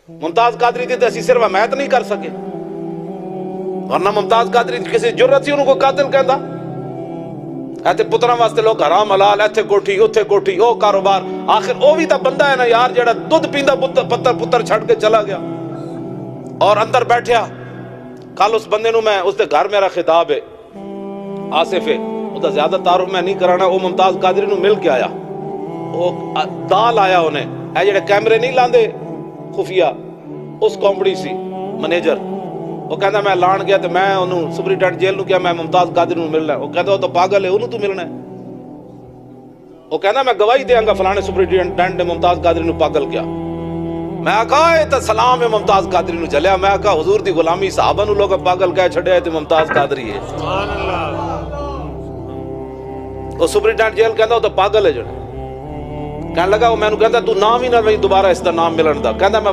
ممتاز قادری دی تے اسی صرف حمایت نہیں کر سکے، ورنہ ممتاز قادری دی کسی جرت سی انہوں کو قاتل کہندا؟ ایتھے پتراں واسطے لوگ حرام حلال، ایتھے کوٹھی اوتھے کوٹھی، او کاروبار، آخر او بھی تا بندہ ہے نا یار، جڑا دودھ پیندا پتر چھڈ کے چلا گیا اور اندر بیٹھیا۔ کل اس بندے نو میں، اس دے گھر میرا خطاب ہے، آصف ہے، او دا زیادہ تعارف میں نہیں کرانا، او ممتاز قادری نو مل کے آیا، او دال آیا انہیں، اے جڑے کیمرے نہیں لاندے خفیہ، اس کمپنی سی منیجر، وہ کہندا میں لان گیا تو میں انہوں سپرنٹینڈنٹ جیل نو کیا میں ممتاز قادری نو ملنا ہے، وہ کہندا وہ تو پاگل ہے، انہوں تو ملنا ہے، وہ کہندا میں گواہی دیاں گا فلانے سپرنٹینڈنٹ نے ممتاز قادری نو پاگل کیا۔ میں کہا اے تے سلام ہے ممتاز قادری نو چلیا، میں کہا حضور دی غلامی صحابہ نو لوگ پاگل کہہ چھڑے تے ممتاز قادری ہے۔ سبحان اللہ۔ وہ سپرنٹینڈنٹ جیل کہندا وہ تو پاگل ہے جڑا، کہنے لگا وہ میں نو کہندا تو نام ہی نہ دوبارہ اس دا نام ملن دا، کہندا میں